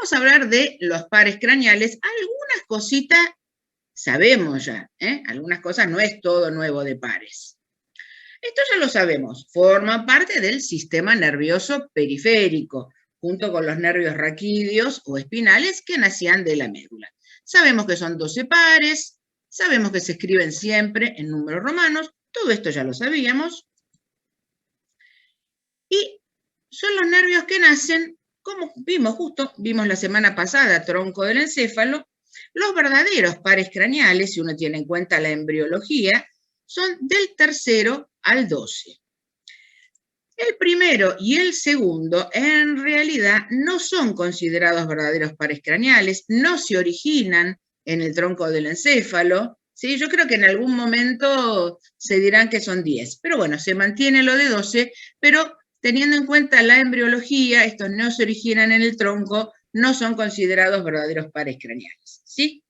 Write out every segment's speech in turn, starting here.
vamos a hablar de los pares craneales. Algunas cositas sabemos ya, algunas cosas no es todo nuevo de pares. Esto ya lo sabemos, forma parte del sistema nervioso periférico, junto con los nervios raquídeos o espinales que nacían de la médula. Sabemos que son 12 pares, sabemos que se escriben siempre en números romanos, todo esto ya lo sabíamos. Y son los nervios que nacen, como vimos la semana pasada, tronco del encéfalo. Los verdaderos pares craneales, si uno tiene en cuenta la embriología, son del tercero al 12. El primero y el segundo en realidad no son considerados verdaderos pares craneales, no se originan en el tronco del encéfalo. ¿Sí? Yo creo que en algún momento se dirán que son 10, pero bueno, se mantiene lo de 12, pero teniendo en cuenta la embriología, estos no se originan en el tronco, no son considerados verdaderos pares craneales. ¿Sí?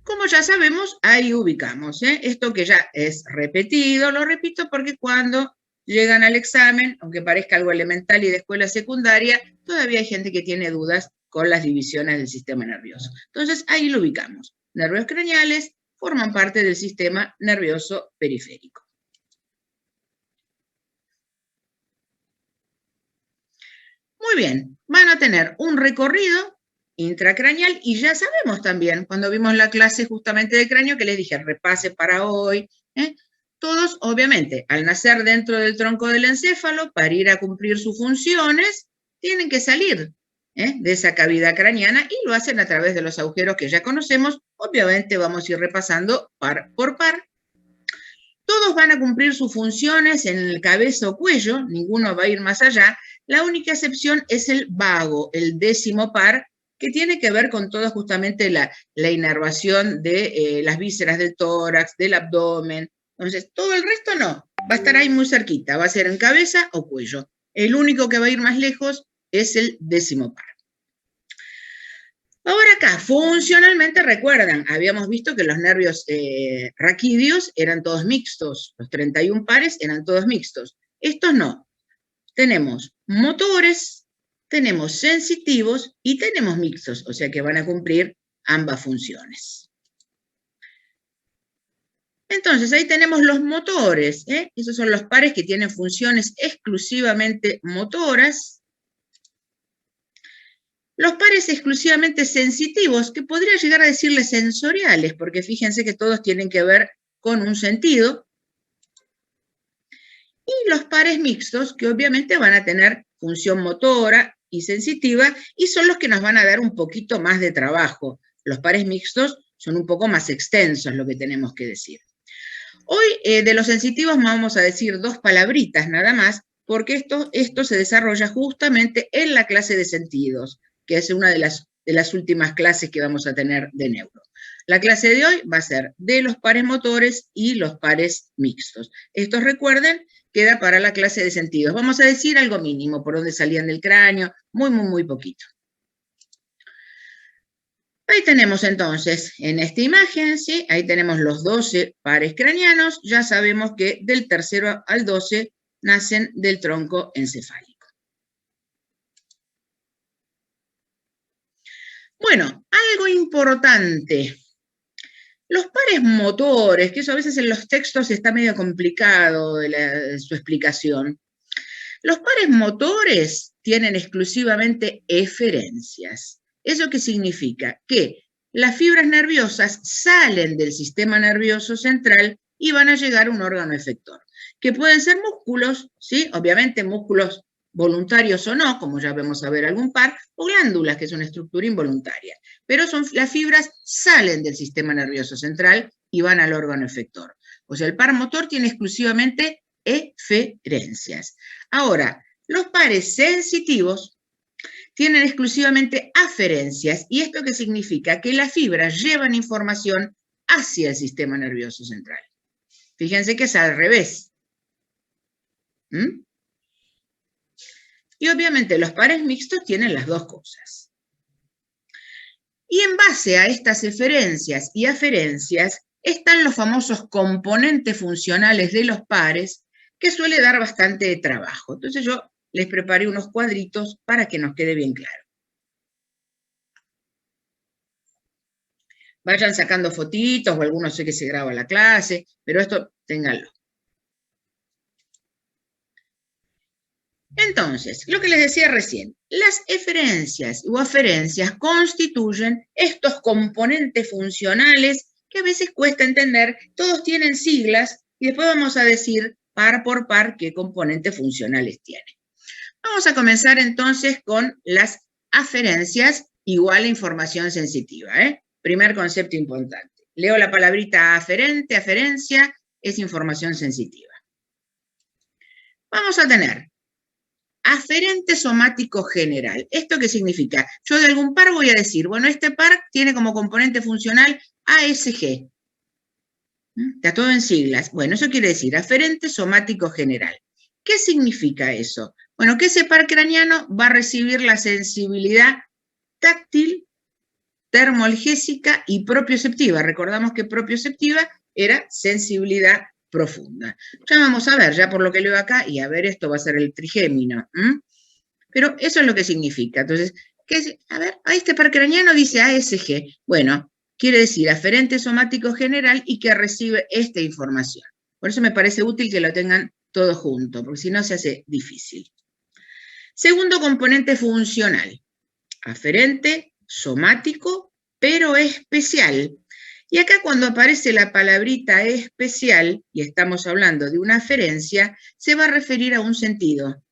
Como ya sabemos, ahí ubicamos. Esto que ya es repetido, lo repito porque cuando llegan al examen, aunque parezca algo elemental y de escuela secundaria, todavía hay gente que tiene dudas con las divisiones del sistema nervioso. Entonces, ahí lo ubicamos. Nervios craneales forman parte del sistema nervioso periférico. Muy bien, van a tener un recorrido intracraneal y ya sabemos también, cuando vimos la clase justamente de cráneo, que les dije, repase para hoy, todos, obviamente, al nacer dentro del tronco del encéfalo, para ir a cumplir sus funciones, tienen que salir de esa cavidad craneana y lo hacen a través de los agujeros que ya conocemos. Obviamente vamos a ir repasando par por par. Todos van a cumplir sus funciones en el cabeza o cuello, ninguno va a ir más allá. La única excepción es el vago, el 10º par, que tiene que ver con toda justamente la inervación de las vísceras del tórax, del abdomen. Entonces, todo el resto no, va a estar ahí muy cerquita, va a ser en cabeza o cuello. El único que va a ir más lejos es el 10º par. Ahora acá, funcionalmente, recuerdan, habíamos visto que los nervios raquídeos eran todos mixtos, los 31 pares eran todos mixtos. Estos no. Tenemos motores, tenemos sensitivos y tenemos mixtos, o sea que van a cumplir ambas funciones. Entonces, ahí tenemos los motores, esos son los pares que tienen funciones exclusivamente motoras. Los pares exclusivamente sensitivos, que podría llegar a decirles sensoriales, porque fíjense que todos tienen que ver con un sentido. Y los pares mixtos, que obviamente van a tener función motora y sensitiva, y son los que nos van a dar un poquito más de trabajo. Los pares mixtos son un poco más extensos, lo que tenemos que decir. Hoy de los sensitivos vamos a decir 2 palabritas nada más, porque esto se desarrolla justamente en la clase de sentidos, que es una de las últimas clases que vamos a tener de neuro. La clase de hoy va a ser de los pares motores y los pares mixtos. Estos, recuerden, queda para la clase de sentidos. Vamos a decir algo mínimo, por dónde salían del cráneo, muy poquito. Ahí tenemos entonces, en esta imagen, ¿sí? Ahí tenemos los 12 pares craneanos. Ya sabemos que del tercero al 12 nacen del tronco encefálico. Bueno, algo importante. Los pares motores, que eso a veces en los textos está medio complicado su explicación. Los pares motores tienen exclusivamente eferencias. ¿Eso qué significa? Que las fibras nerviosas salen del sistema nervioso central y van a llegar a un órgano efector, que pueden ser músculos, ¿sí? Obviamente músculos voluntarios o no, como ya vamos a ver algún par, o glándulas, que es una estructura involuntaria. Pero las fibras salen del sistema nervioso central y van al órgano efector. O sea, el par motor tiene exclusivamente eferencias. Ahora, los pares sensitivos tienen exclusivamente aferencias. ¿Y esto qué significa? Que las fibras llevan información hacia el sistema nervioso central. Fíjense que es al revés. Y obviamente los pares mixtos tienen las dos cosas. Y en base a estas eferencias y aferencias están los famosos componentes funcionales de los pares, que suele dar bastante trabajo. Entonces yo les preparé unos cuadritos para que nos quede bien claro. Vayan sacando fotitos, o algunos sé que se graba la clase, pero esto ténganlo. Entonces, lo que les decía recién, las eferencias u aferencias constituyen estos componentes funcionales que a veces cuesta entender, todos tienen siglas, y después vamos a decir par por par qué componentes funcionales tienen. Vamos a comenzar entonces con las aferencias igual a información sensitiva. Primer concepto importante. Leo la palabrita aferente, aferencia, es información sensitiva. Vamos a tener aferente somático general. ¿Esto qué significa? Yo de algún par voy a decir, bueno, este par tiene como componente funcional ASG. Está todo en siglas. Bueno, eso quiere decir aferente somático general. ¿Qué significa eso? Bueno, que ese par craniano va a recibir la sensibilidad táctil, termoalgésica y propioceptiva. Recordamos que propioceptiva era sensibilidad profunda. Ya vamos a ver, ya por lo que leo acá, y a ver, esto va a ser el trigémino. Pero eso es lo que significa. Entonces, a ver, a este par craniano dice ASG. Bueno, quiere decir aferente somático general y que recibe esta información. Por eso me parece útil que lo tengan todo junto, porque si no se hace difícil. Segundo componente funcional, aferente somático, pero especial. Y acá cuando aparece la palabrita especial, y estamos hablando de una aferencia, se va a referir a un sentido.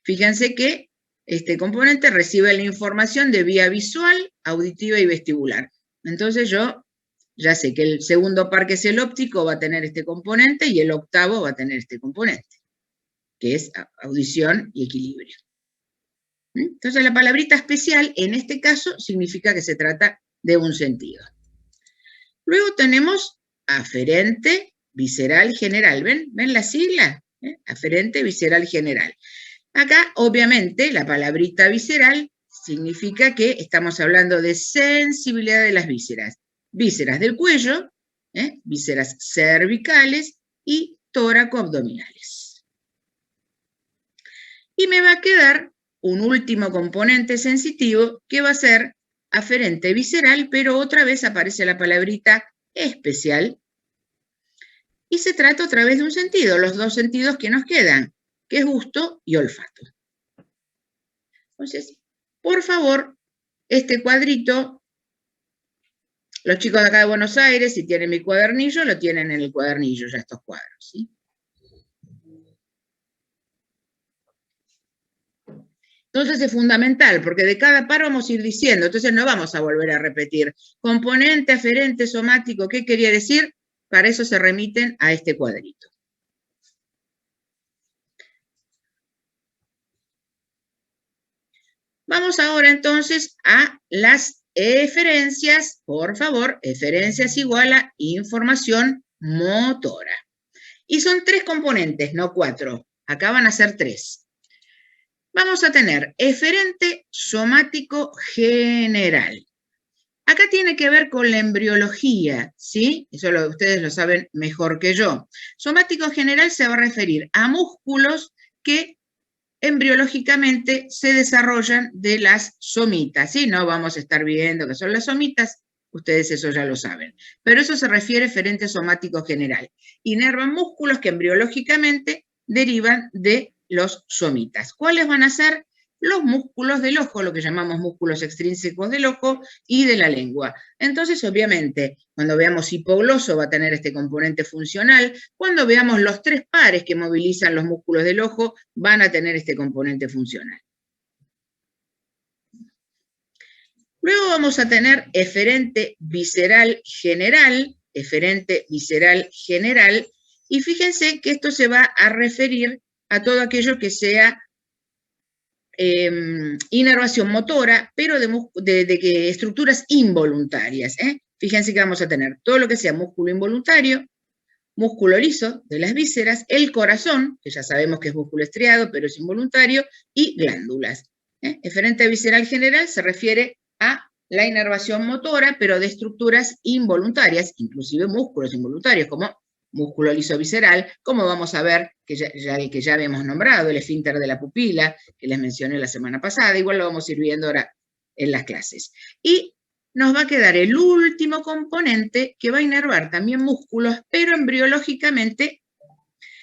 Fíjense que este componente recibe la información de vía visual, auditiva y vestibular. Entonces yo ya sé que el segundo par, que es el óptico, va a tener este componente y el octavo va a tener este componente, que es audición y equilibrio. Entonces la palabrita especial en este caso significa que se trata de un sentido. Luego tenemos aferente visceral general. ¿Ven? ¿Ven la sigla? Aferente visceral general. Acá, obviamente, la palabrita visceral significa que estamos hablando de sensibilidad de las vísceras. Vísceras del cuello, vísceras cervicales y tóraco-abdominales. Y me va a quedar un último componente sensitivo que va a ser aferente visceral, pero otra vez aparece la palabrita especial y se trata otra vez de un sentido, los dos sentidos que nos quedan, que es gusto y olfato. Entonces, por favor, este cuadrito, los chicos de acá de Buenos Aires, si tienen mi cuadernillo, lo tienen en el cuadernillo ya estos cuadros, ¿sí? Entonces es fundamental, porque de cada par vamos a ir diciendo, entonces no vamos a volver a repetir. Componente, aferente, somático, ¿qué quería decir? Para eso se remiten a este cuadrito. Vamos ahora entonces a las eferencias, por favor, eferencias igual a información motora. Y son 3 componentes, no 4. Acá van a ser 3. Vamos a tener eferente somático general. Acá tiene que ver con la embriología, ¿sí? Eso ustedes lo saben mejor que yo. Somático general se va a referir a músculos que embriológicamente se desarrollan de las somitas, ¿sí? No vamos a estar viendo qué son las somitas, ustedes eso ya lo saben. Pero eso se refiere a eferente somático general. Inervan músculos que embriológicamente derivan de los somitas. ¿Cuáles van a ser? Los músculos del ojo, lo que llamamos músculos extrínsecos del ojo y de la lengua. Entonces, obviamente, cuando veamos hipogloso va a tener este componente funcional. Cuando veamos los 3 pares que movilizan los músculos del ojo, van a tener este componente funcional. Luego vamos a tener eferente visceral general, y fíjense que esto se va a referir a todo aquello que sea inervación motora, pero de estructuras involuntarias. Fíjense que vamos a tener todo lo que sea músculo involuntario, músculo liso de las vísceras, el corazón, que ya sabemos que es músculo estriado, pero es involuntario, y glándulas. Eferente visceral general se refiere a la inervación motora, pero de estructuras involuntarias, inclusive músculos involuntarios, como músculo liso visceral, como vamos a ver, que ya habíamos nombrado, el esfínter de la pupila, que les mencioné la semana pasada, igual lo vamos a ir viendo ahora en las clases. Y nos va a quedar el último componente que va a inervar también músculos, pero embriológicamente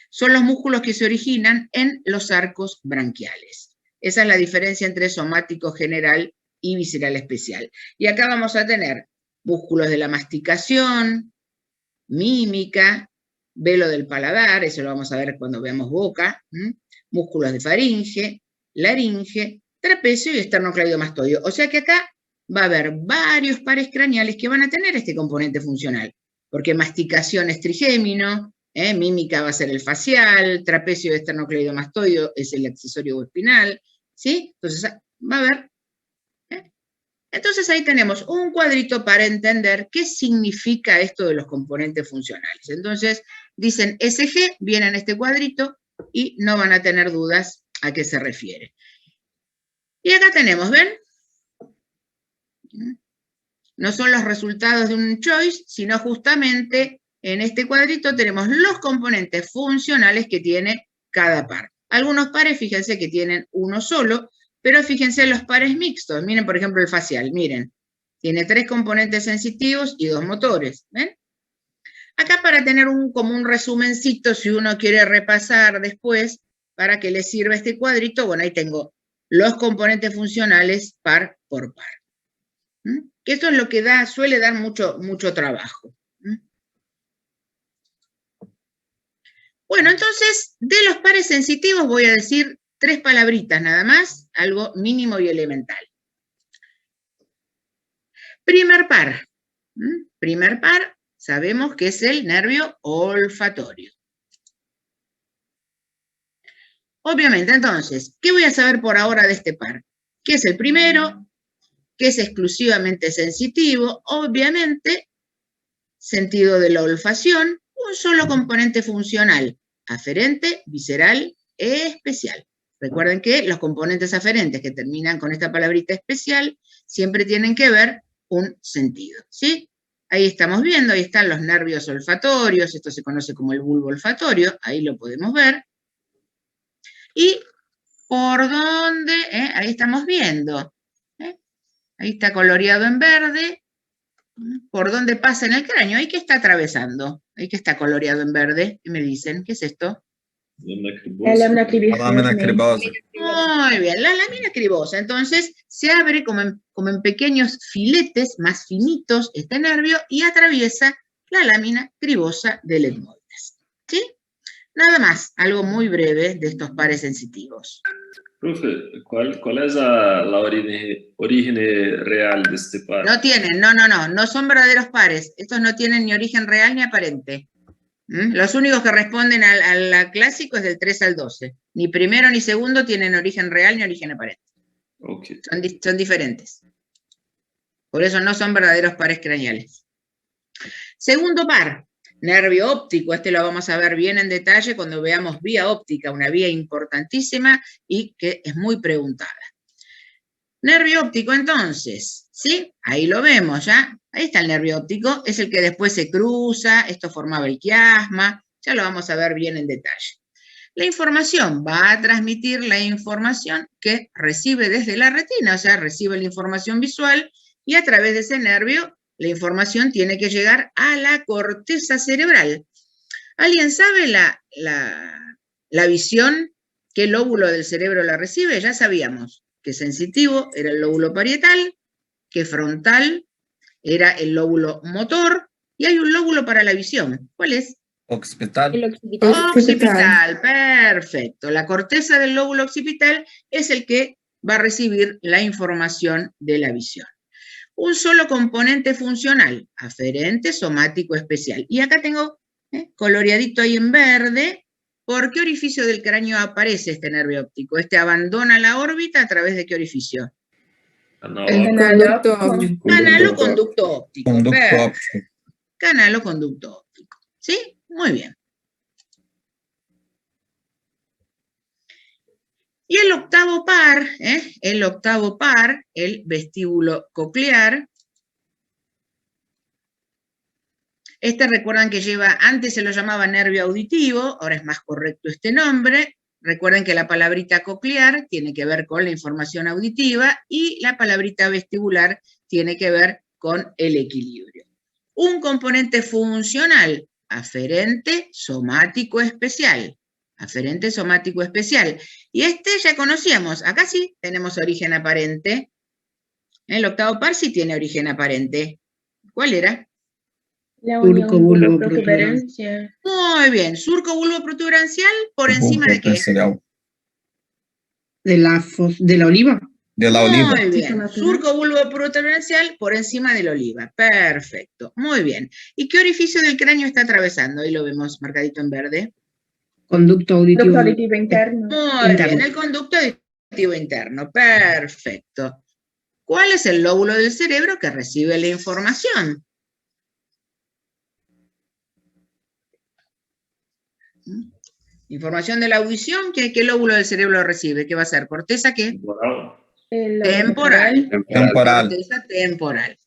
son los músculos que se originan en los arcos branquiales. Esa es la diferencia entre somático general y visceral especial. Y acá vamos a tener músculos de la masticación, mímica, velo del paladar, eso lo vamos a ver cuando veamos boca, músculos de faringe, laringe, trapecio y esternocleidomastoideo. O sea que acá va a haber varios pares craneales que van a tener este componente funcional, porque masticación es trigémino, mímica va a ser el facial, trapecio y esternocleidomastoideo es el accesorio o espinal, ¿sí? Entonces va a haber. Entonces ahí tenemos un cuadrito para entender qué significa esto de los componentes funcionales. Entonces dicen SG, viene en este cuadrito y no van a tener dudas a qué se refiere. Y acá tenemos, ¿ven? No son los resultados de un choice, sino justamente en este cuadrito tenemos los componentes funcionales que tiene cada par. Algunos pares, fíjense que tienen uno solo, pero fíjense los pares mixtos. Miren, por ejemplo, el facial, miren. Tiene 3 componentes sensitivos y 2 motores, ¿ven? Acá para tener como un resumencito, si uno quiere repasar después, para que le sirva este cuadrito, bueno, ahí tengo los componentes funcionales par por par. Que esto es lo que suele dar mucho trabajo. Bueno, entonces, de los pares sensitivos voy a decir 3 palabritas nada más, algo mínimo y elemental. Primer par. Primer par, sabemos que es el nervio olfatorio. Obviamente, entonces, ¿qué voy a saber por ahora de este par? ¿Qué es el primero? ¿Qué es exclusivamente sensitivo? Obviamente, sentido de la olfacción, un solo componente funcional, aferente, visceral, especial. Recuerden que los componentes aferentes que terminan con esta palabrita especial siempre tienen que ver un sentido, ¿sí? Ahí estamos viendo, ahí están los nervios olfatorios, esto se conoce como el bulbo olfatorio, ahí lo podemos ver. Y por dónde, ahí estamos viendo, ahí está coloreado en verde, por dónde pasa en el cráneo, ahí que está atravesando, ahí que está coloreado en verde, y me dicen, ¿qué es esto? La lámina cribosa. Muy bien, la lámina cribosa. Entonces se abre como en pequeños filetes más finitos este nervio y atraviesa la lámina cribosa del etmoides. ¿Sí? Nada más, algo muy breve de estos pares sensitivos. Profe, ¿cuál es la origen real de este par? No tienen, no son verdaderos pares. Estos no tienen ni origen real ni aparente. Los únicos que responden al clásico es del 3 al 12. Ni primero ni segundo tienen origen real ni origen aparente. Okay. Son diferentes. Por eso no son verdaderos pares craneales. Segundo par, nervio óptico. Este lo vamos a ver bien en detalle cuando veamos vía óptica, una vía importantísima y que es muy preguntada. Nervio óptico, entonces, ¿sí? Ahí lo vemos, ¿ya? Ahí está el nervio óptico, es el que después se cruza, esto formaba el quiasma, ya lo vamos a ver bien en detalle. La información va a transmitir la información que recibe desde la retina, o sea, recibe la información visual y a través de ese nervio la información tiene que llegar a la corteza cerebral. ¿Alguien sabe la visión? ¿Qué lóbulo del cerebro la recibe? Ya sabíamos que sensitivo era el lóbulo parietal, que frontal era el lóbulo motor, y hay un lóbulo para la visión. ¿Cuál es? Occipital. El occipital. Occipital, perfecto. La corteza del lóbulo occipital es el que va a recibir la información de la visión. Un solo componente funcional, aferente, somático, especial. Y acá tengo coloreadito ahí en verde. ¿Por qué orificio del cráneo aparece este nervio óptico? Este abandona la órbita a través de qué orificio. El conducto óptico. Canal o conducto óptico. Conducto óptico. Canal o conducto óptico. ¿Sí? Muy bien. Y el octavo par, el vestíbulo coclear, Recuerdan que antes se lo llamaba nervio auditivo, ahora es más correcto este nombre. Recuerden que la palabrita coclear tiene que ver con la información auditiva y la palabrita vestibular tiene que ver con el equilibrio. Un componente funcional, aferente somático especial. Aferente somático especial. Y ya conocíamos, acá sí tenemos origen aparente. El octavo par sí tiene origen aparente. ¿Cuál era? La unión bulbo-protuberancial. Muy bien, surco bulbo-protuberancial por encima de qué? De la oliva. De la oliva. Muy bien, surco bulbo-protuberancial por encima de la oliva. Perfecto, muy bien. ¿Y qué orificio del cráneo está atravesando? Ahí lo vemos marcadito en verde. Conducto auditivo interno. Muy bien, el conducto auditivo interno. Perfecto. ¿Cuál es el lóbulo del cerebro que recibe la información? Información de la audición, ¿qué lóbulo del cerebro lo recibe? ¿Qué va a ser? ¿Corteza qué? Temporal. Corteza temporal.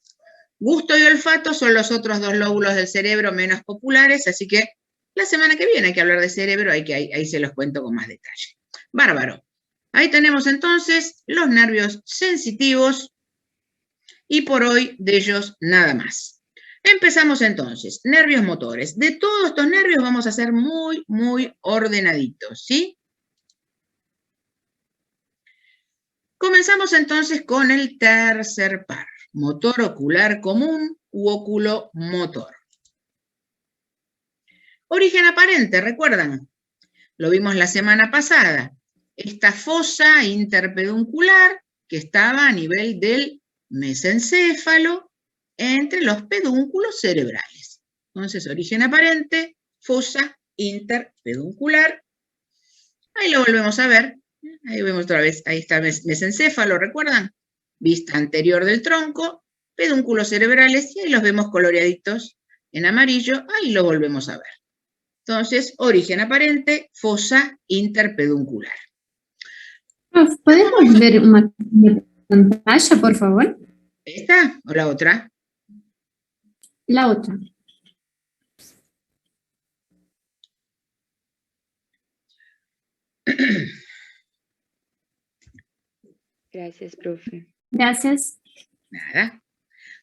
Gusto y olfato son los otros dos lóbulos del cerebro menos populares, así que la semana que viene hay que hablar de cerebro, ahí se los cuento con más detalle. Bárbaro. Ahí tenemos entonces los nervios sensitivos y por hoy de ellos nada más. Empezamos entonces, nervios motores. De todos estos nervios vamos a ser muy, muy ordenaditos, ¿sí? Comenzamos entonces con el tercer par, motor ocular común u oculomotor. Origen aparente, ¿recuerdan? Lo vimos la semana pasada. Esta fosa interpeduncular que estaba a nivel del mesencéfalo entre los pedúnculos cerebrales. Entonces, origen aparente, fosa interpeduncular. Ahí lo volvemos a ver. Ahí vemos otra vez, ahí está el mesencéfalo, ¿recuerdan? Vista anterior del tronco, pedúnculos cerebrales, y ahí los vemos coloreaditos en amarillo, ahí lo volvemos a ver. Entonces, origen aparente, fosa interpeduncular. ¿Podemos ver una pantalla, por favor? ¿Esta o la otra? La otra. Gracias, profe. Gracias. Nada.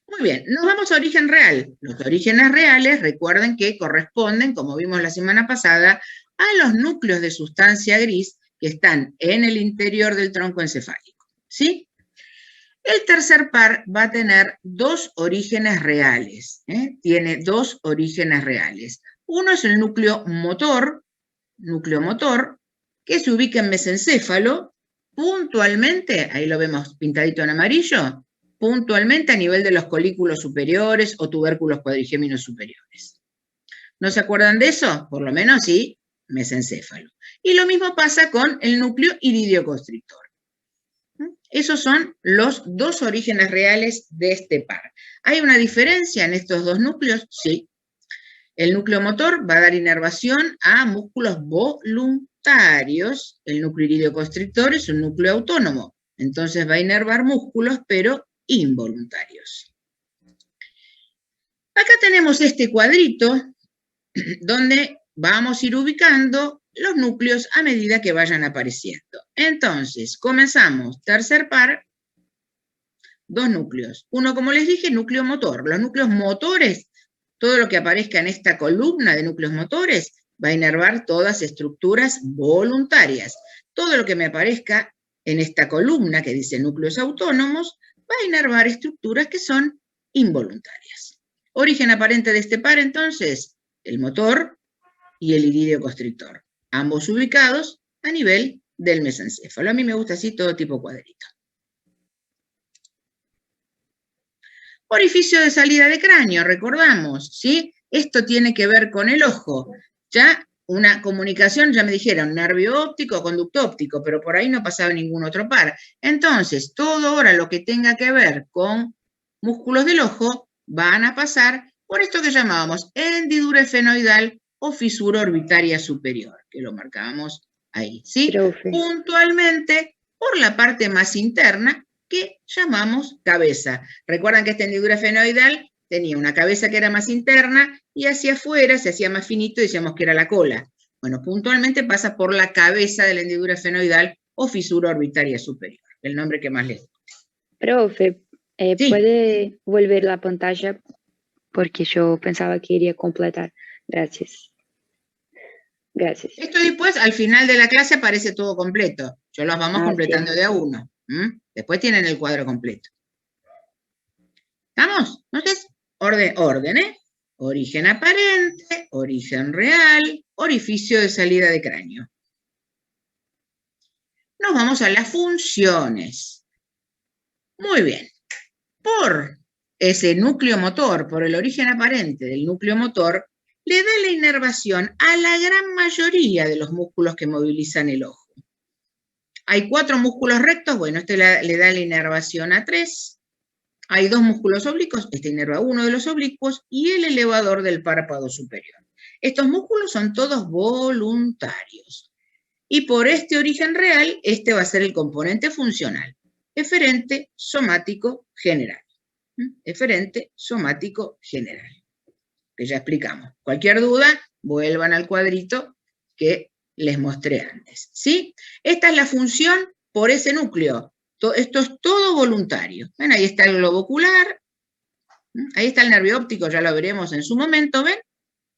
Muy bien, nos vamos a origen real. Los orígenes reales, recuerden que corresponden, como vimos la semana pasada, a los núcleos de sustancia gris que están en el interior del tronco encefálico, ¿sí? El tercer par va a tener dos orígenes reales, ¿eh? Tiene dos orígenes reales. Uno es el núcleo motor, que se ubica en mesencéfalo, puntualmente, ahí lo vemos pintadito en amarillo, puntualmente a nivel de los colículos superiores o tubérculos cuadrigéminos superiores. ¿No se acuerdan de eso? Por lo menos sí, mesencéfalo. Y lo mismo pasa con el núcleo iridio-constrictor. Esos son los dos orígenes reales de este par. ¿Hay una diferencia en estos dos núcleos? Sí. El núcleo motor va a dar inervación a músculos voluntarios. El núcleo iridio-constrictor es un núcleo autónomo. Entonces va a inervar músculos, pero involuntarios. Acá tenemos este cuadrito donde vamos a ir ubicando los núcleos a medida que vayan apareciendo. Entonces, comenzamos. Tercer par, dos núcleos. Uno, como les dije, núcleo motor. Los núcleos motores, todo lo que aparezca en esta columna de núcleos motores, va a inervar todas estructuras voluntarias. Todo lo que me aparezca en esta columna que dice núcleos autónomos, va a inervar estructuras que son involuntarias. Origen aparente de este par, entonces, el motor y el iridio-constrictor, ambos ubicados a nivel del mesencéfalo. A mí me gusta así, todo tipo cuadrito. Orificio de salida de cráneo, recordamos, ¿sí? Esto tiene que ver con el ojo. Ya una comunicación, ya me dijeron, nervio óptico, conducto óptico, pero por ahí no pasaba ningún otro par. Entonces, todo ahora lo que tenga que ver con músculos del ojo van a pasar por esto que llamábamos hendidura efenoidal o fisura orbitaria superior, que lo marcábamos ahí, ¿sí? Profe. Puntualmente por la parte más interna que llamamos cabeza. Recuerdan que esta hendidura efenoidal tenía una cabeza que era más interna y hacia afuera se hacía más finito y decíamos que era la cola. Bueno, puntualmente pasa por la cabeza de la hendidura esfenoidal o fisura orbitaria superior, el nombre que más les guste. Profe, Sí. ¿puede volver la pantalla? Porque yo pensaba que iría a completar. Gracias. Gracias. Esto después, al final de la clase, aparece todo completo. Yo los vamos completando sí. de a uno. Después tienen el cuadro completo. ¿Estamos? Entonces, orden, ¿eh? Origen aparente, origen real, orificio de salida de cráneo. Nos vamos a las funciones. Muy bien. Por ese núcleo motor, por el origen aparente del núcleo motor, le da la inervación a la gran mayoría de los músculos que movilizan el ojo. Hay 4 músculos rectos, bueno, este le da la inervación a 3. Hay 2 músculos oblicuos, este inerva uno de los oblicuos y el elevador del párpado superior. Estos músculos son todos voluntarios. Y por este origen real, este va a ser el componente funcional, eferente, somático, general. Eferente, somático, general. Que ya explicamos. Cualquier duda, vuelvan al cuadrito que les mostré antes. ¿Sí? Esta es la función por ese núcleo. Esto es todo voluntario. ¿Ven? Ahí está el globo ocular. Ahí está el nervio óptico, ya lo veremos en su momento. ¿Ven?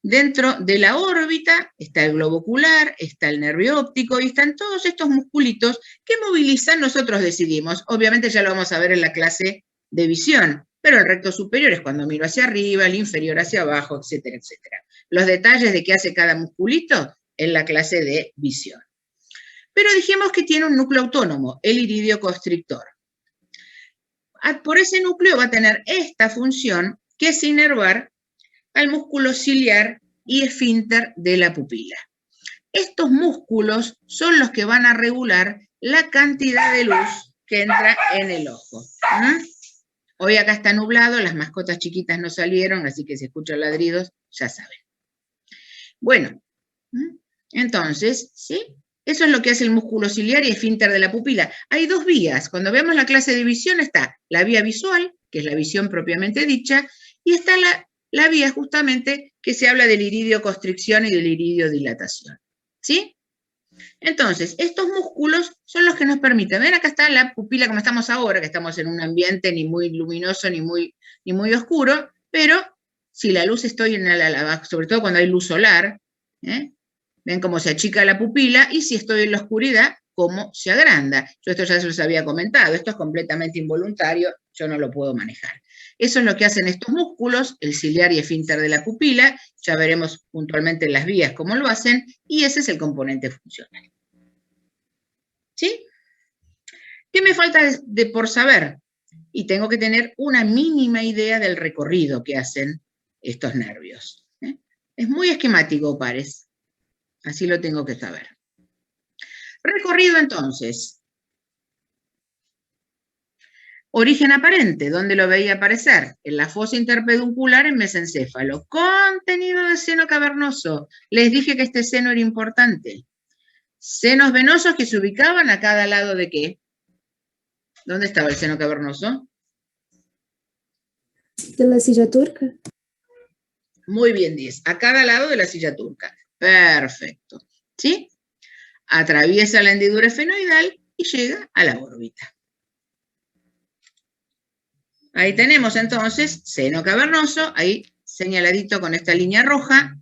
Dentro de la órbita está el globo ocular, está el nervio óptico y están todos estos musculitos que movilizan, nosotros decidimos. Obviamente ya lo vamos a ver en la clase de visión, pero el recto superior es cuando miro hacia arriba, el inferior hacia abajo, etcétera, etcétera. Los detalles de qué hace cada musculito en la clase de visión. Pero dijimos que tiene un núcleo autónomo, el iridio constrictor. Por ese núcleo va a tener esta función, que es inervar al músculo ciliar y esfínter de la pupila. Estos músculos son los que van a regular la cantidad de luz que entra en el ojo. Hoy acá está nublado, las mascotas chiquitas no salieron, así que si escuchan ladridos, ya saben. Bueno, entonces, ¿sí? Eso es lo que hace el músculo ciliar y esfínter de la pupila. Hay 2 vías. Cuando vemos la clase de visión está la vía visual, que es la visión propiamente dicha, y está la vía justamente que se habla del iridio constricción y del iridio dilatación. ¿Sí? Entonces, estos músculos son los que nos permiten. Ven, acá está la pupila como estamos ahora, que estamos en un ambiente ni muy luminoso ni muy oscuro, pero si la luz estoy sobre todo cuando hay luz solar, ven cómo se achica la pupila, y si estoy en la oscuridad, cómo se agranda. Yo esto ya se los había comentado, esto es completamente involuntario, yo no lo puedo manejar. Eso es lo que hacen estos músculos, el ciliar y esfínter de la pupila, ya veremos puntualmente en las vías cómo lo hacen, y ese es el componente funcional. ¿Sí? ¿Qué me falta por saber? Y tengo que tener una mínima idea del recorrido que hacen estos nervios. Es muy esquemático, pares. Así lo tengo que saber. Recorrido entonces. Origen aparente, ¿dónde lo veía aparecer? En la fosa interpeduncular en mesencéfalo. Contenido de seno cavernoso. Les dije que este seno era importante. Senos venosos que se ubicaban a cada lado de ¿qué? ¿Dónde estaba el seno cavernoso? De la silla turca. Muy bien, 10. A cada lado de la silla turca. Perfecto. ¿Sí? Atraviesa la hendidura esfenoidal y llega a la órbita. Ahí tenemos entonces seno cavernoso, ahí señaladito con esta línea roja.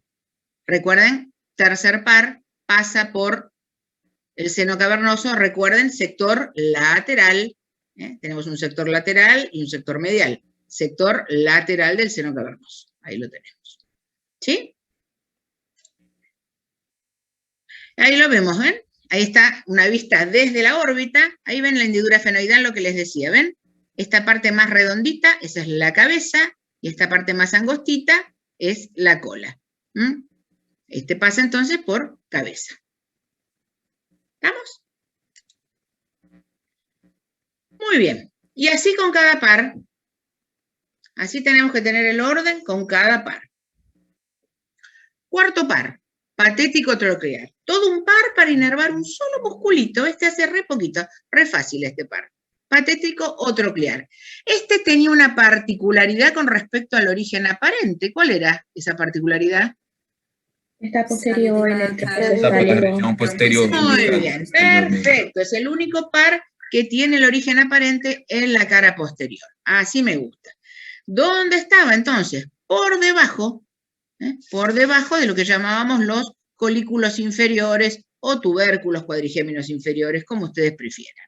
Recuerden, tercer par pasa por el seno cavernoso. Recuerden, sector lateral. Tenemos un sector lateral y un sector medial. Sector lateral del seno cavernoso. Ahí lo tenemos. ¿Sí? Ahí lo vemos, ¿ven? Ahí está una vista desde la órbita. Ahí ven la hendidura esfenoidal, lo que les decía, ¿ven? Esta parte más redondita, esa es la cabeza, y esta parte más angostita es la cola. Este pasa entonces por cabeza. ¿Estamos? Muy bien. Y así con cada par. Así tenemos que tener el orden con cada par. Cuarto par. Patético troquear. Todo un par para inervar un solo musculito. Este hace re poquito. Re fácil este par. patético o troclear. Este tenía una particularidad con respecto al origen aparente. ¿Cuál era esa particularidad? Está posterior en el región posterior. Muy bien, perfecto. Es el único par que tiene el origen aparente en la cara posterior. Así me gusta. ¿Dónde estaba entonces? Por debajo de lo que llamábamos los colículos inferiores o tubérculos cuadrigéminos inferiores, como ustedes prefieran.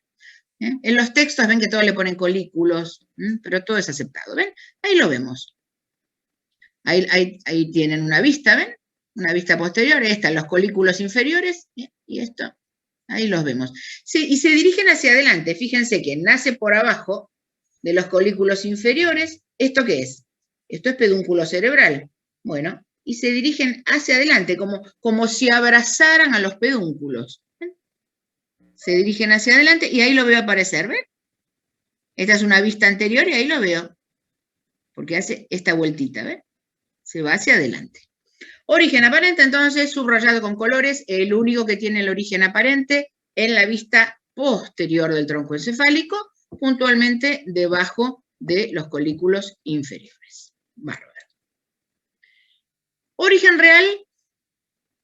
En los textos ven que todos le ponen colículos, pero todo es aceptado. ¿Ven? Ahí lo vemos. Ahí tienen una vista, ¿ven? Una vista posterior, ahí están los colículos inferiores, y esto, ahí los vemos. Sí, y se dirigen hacia adelante, fíjense que nace por abajo de los colículos inferiores. ¿Esto qué es? Esto es pedúnculo cerebral. Bueno, y se dirigen hacia adelante, como si abrazaran a los pedúnculos. ¿Ven? Se dirigen hacia adelante y ahí lo veo aparecer, ¿ven? Esta es una vista anterior y ahí lo veo, porque hace esta vueltita, ¿ven? Se va hacia adelante. Origen aparente, entonces, subrayado con colores, el único que tiene el origen aparente en la vista posterior del tronco encefálico, puntualmente debajo de los colículos inferiores. Bárbaro. Origen real,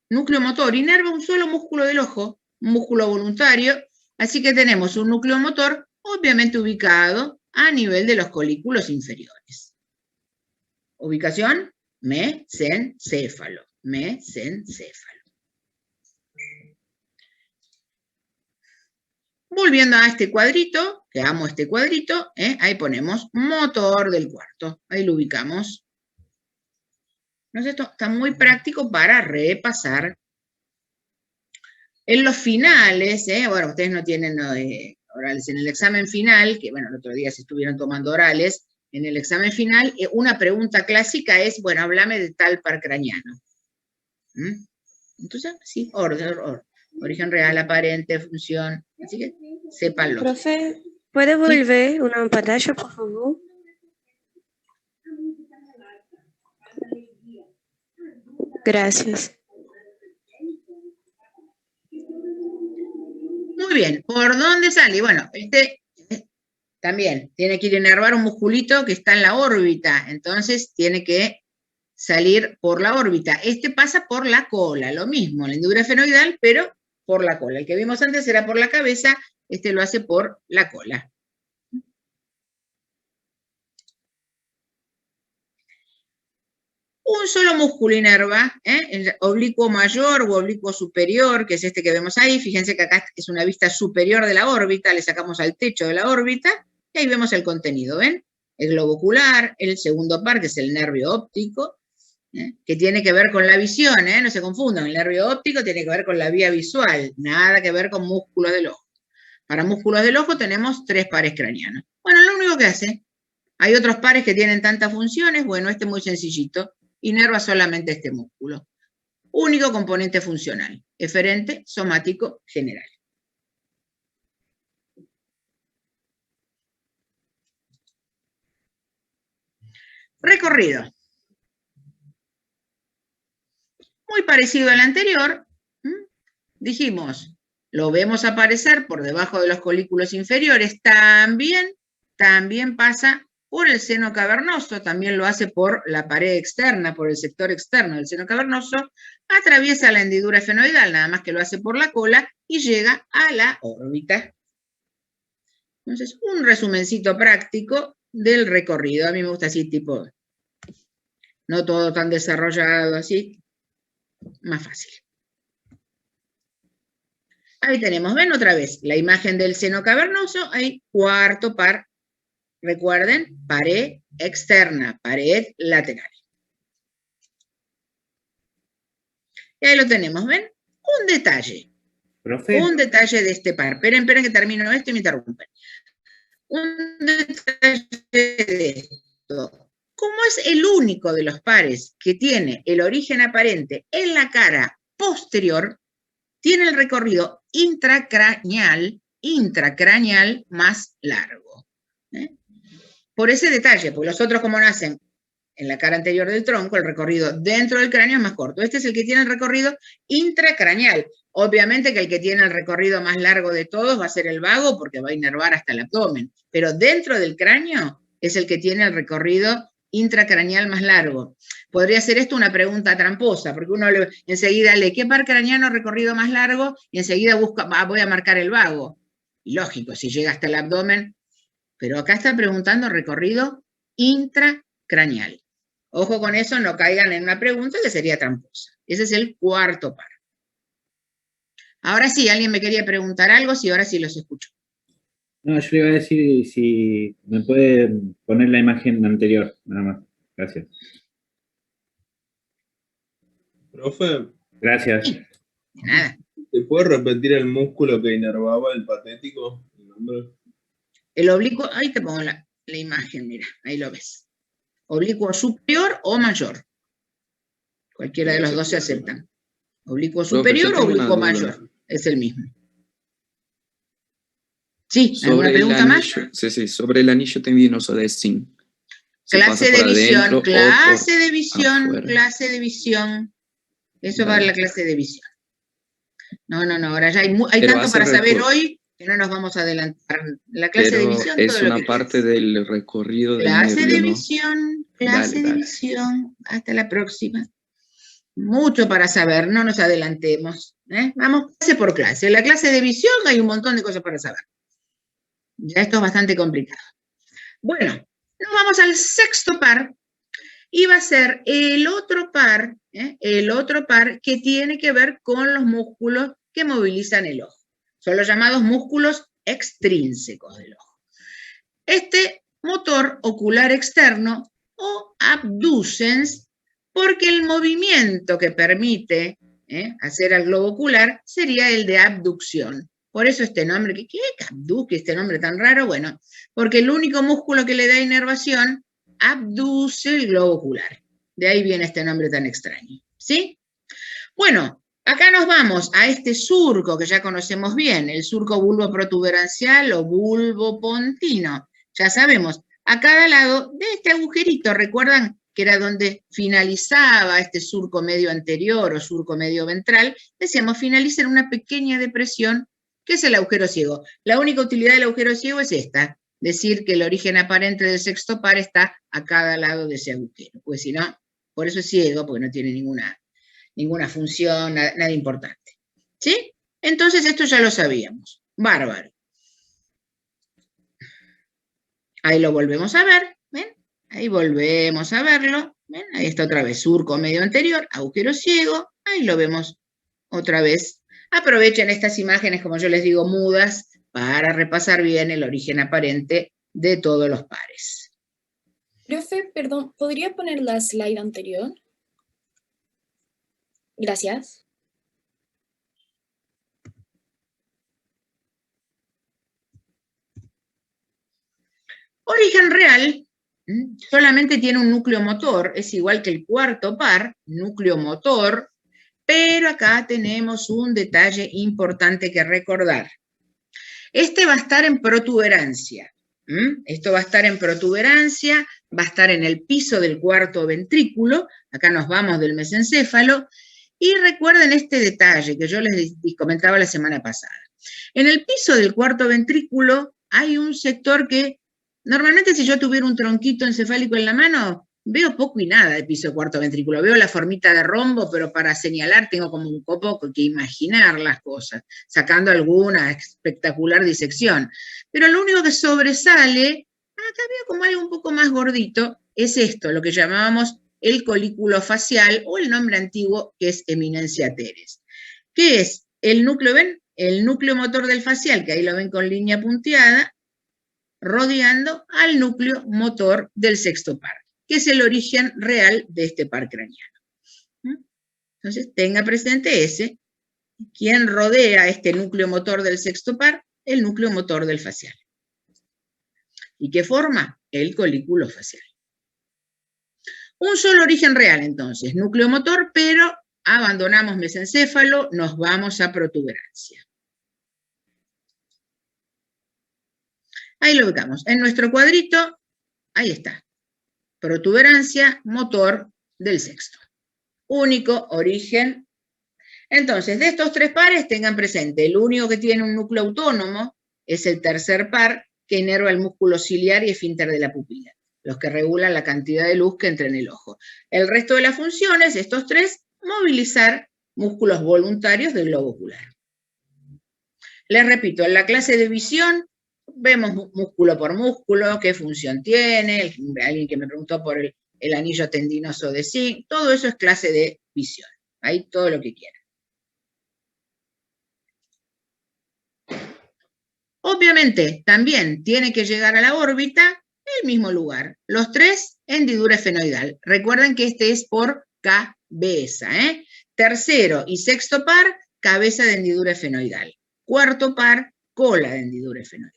núcleo motor, inerva un solo músculo del ojo, un músculo voluntario, así que tenemos un núcleo motor obviamente ubicado a nivel de los colículos inferiores. Ubicación, mesencéfalo. Mesencéfalo. Volviendo a este cuadrito, que amo este cuadrito, ahí ponemos motor del cuarto. Ahí lo ubicamos. ¿No es esto? Está muy práctico para repasar. En los finales, bueno, ustedes no tienen orales. En el examen final, que bueno, el otro día se estuvieron tomando orales, en el examen final, una pregunta clásica es, bueno, háblame de tal par craneano. Entonces, sí, origen real, aparente, función. Así que, sépanlo. Profe, ¿puede volver una pantalla, por favor? Gracias. Muy bien, ¿por dónde sale? Bueno, también tiene que ir a inervar un musculito que está en la órbita, entonces tiene que salir por la órbita. Este pasa por la cola, lo mismo, la hendidura efenoidal, pero por la cola. El que vimos antes era por la cabeza, este lo hace por la cola. Un solo músculo inerva, el oblicuo mayor o oblicuo superior, que es este que vemos ahí. Fíjense que acá es una vista superior de la órbita, le sacamos al techo de la órbita, y ahí vemos el contenido, ¿ven? El globo ocular, el segundo par, que es el nervio óptico, que tiene que ver con la visión, no se confundan, el nervio óptico tiene que ver con la vía visual, nada que ver con músculos del ojo. Para músculos del ojo tenemos 3 pares craneanos. Bueno, lo único que hace, hay otros pares que tienen tantas funciones, bueno, este es muy sencillito, inerva solamente este músculo. Único componente funcional, eferente, somático, general. Recorrido. Muy parecido al anterior. Dijimos, lo vemos aparecer por debajo de los colículos inferiores. También pasa por el seno cavernoso, también lo hace por la pared externa, por el sector externo del seno cavernoso, atraviesa la hendidura efenoidal, nada más que lo hace por la cola, y llega a la órbita. Entonces, un resumencito práctico del recorrido. A mí me gusta así, tipo, no todo tan desarrollado así, más fácil. Ahí tenemos, ven otra vez, la imagen del seno cavernoso, hay cuarto par. Recuerden, pared externa, pared lateral. Y ahí lo tenemos, ¿ven? Un detalle. Profe. Un detalle de este par. Esperen que termino esto y me interrumpen. Un detalle de esto. Como es el único de los pares que tiene el origen aparente en la cara posterior, tiene el recorrido intracraneal más largo. Por ese detalle, porque los otros como nacen en la cara anterior del tronco, el recorrido dentro del cráneo es más corto. Este es el que tiene el recorrido intracraneal. Obviamente que el que tiene el recorrido más largo de todos va a ser el vago porque va a inervar hasta el abdomen, pero dentro del cráneo es el que tiene el recorrido intracraneal más largo. Podría ser esto una pregunta tramposa, porque uno enseguida lee ¿qué par craneano recorrido más largo? Y enseguida busca, voy a marcar el vago. Lógico, si llega hasta el abdomen, pero acá está preguntando recorrido intracraneal. Ojo con eso, no caigan en una pregunta que sería tramposa. Ese es el cuarto par. Ahora sí, ¿alguien me quería preguntar algo? Sí, ahora sí los escucho. No, yo le iba a decir si me puede poner la imagen anterior, nada más. Gracias. Profe, Gracias. Sí, de nada. ¿te puede repetir el músculo que inervaba el patético? ¿El nombre? El oblicuo, ahí te pongo la imagen, mira, ahí lo ves. Oblicuo superior o mayor. Cualquiera de los dos se aceptan. Oblicuo superior o oblicuo mayor. Es el mismo. ¿Sí? ¿Alguna pregunta más? Sí, sobre el anillo tendinoso de zinc. Clase de visión, clase de visión. Eso va a la clase de visión. No, ahora ya hay tanto para saber hoy que no nos vamos a adelantar. La clase de visión es una parte del recorrido del clase nervio, de ¿no? visión, clase de visión. Hasta la próxima. Mucho para saber, no nos adelantemos. Vamos clase por clase. En la clase de visión hay un montón de cosas para saber. Ya esto es bastante complicado. Bueno, nos vamos al sexto par y va a ser el otro par que tiene que ver con los músculos que movilizan el ojo. Son los llamados músculos extrínsecos del ojo. Este motor ocular externo o abducens, porque el movimiento que permite hacer al globo ocular sería el de abducción. Por eso este nombre, ¿qué abduce? Este nombre tan raro, bueno, porque el único músculo que le da inervación abduce el globo ocular. De ahí viene este nombre tan extraño, ¿sí? Bueno, acá nos vamos a este surco que ya conocemos bien, el surco bulboprotuberancial o bulbopontino. Ya sabemos, a cada lado de este agujerito, ¿recuerdan que era donde finalizaba este surco medio anterior o surco medio ventral? Decíamos, finaliza en una pequeña depresión que es el agujero ciego. La única utilidad del agujero ciego es esta, decir que el origen aparente del sexto par está a cada lado de ese agujero, pues si no, por eso es ciego, porque no tiene ninguna función, nada importante. ¿Sí? Entonces esto ya lo sabíamos. Bárbaro. Ahí lo volvemos a ver, ¿ven? Ahí volvemos a verlo, ¿ven? Ahí está otra vez, surco medio anterior, agujero ciego, ahí lo vemos otra vez. Aprovechen estas imágenes, como yo les digo, mudas, para repasar bien el origen aparente de todos los pares. Profe, perdón, ¿podría poner la slide anterior? Gracias. Origen real solamente tiene un núcleo motor, es igual que el cuarto par, núcleo motor, pero acá tenemos un detalle importante que recordar. Este va a estar en protuberancia. Esto va a estar en protuberancia, va a estar en el piso del cuarto ventrículo, acá nos vamos del mesencéfalo, y recuerden este detalle que yo les comentaba la semana pasada. En el piso del cuarto ventrículo hay un sector que, normalmente si yo tuviera un tronquito encefálico en la mano, veo poco y nada de piso del cuarto ventrículo, veo la formita de rombo, pero para señalar tengo como un poco que imaginar las cosas, sacando alguna espectacular disección. Pero lo único que sobresale, acá veo como algo un poco más gordito, es esto, lo que llamábamos el colículo facial, o el nombre antiguo que es eminencia teres. ¿Qué es? El núcleo, ¿ven? El núcleo motor del facial, que ahí lo ven con línea punteada, rodeando al núcleo motor del sexto par, que es el origen real de este par craneano. Entonces, tenga presente ese. ¿Quién rodea este núcleo motor del sexto par? El núcleo motor del facial. ¿Y qué forma? El colículo facial. Un solo origen real, entonces, núcleo motor, pero abandonamos mesencéfalo, nos vamos a protuberancia. Ahí lo ubicamos. En nuestro cuadrito, ahí está. protuberancia, motor del sexto. Único, origen. Entonces, de estos tres pares, tengan presente, el único que tiene un núcleo autónomo es el tercer par, que inerva el músculo ciliar y esfínter de la pupila, los que regulan la cantidad de luz que entra en el ojo. El resto de las funciones, estos tres, movilizar músculos voluntarios del globo ocular. Les repito, en la clase de visión vemos músculo por músculo, qué función tiene, alguien que me preguntó por el anillo tendinoso de zinc, todo eso es clase de visión, ahí todo lo que quieran. Obviamente, también tiene que llegar a la órbita el mismo lugar. Los tres, hendidura esfenoidal. Recuerden que este es por cabeza, ¿eh? Tercero y sexto par, cabeza de hendidura esfenoidal. Cuarto par, cola de hendidura esfenoidal.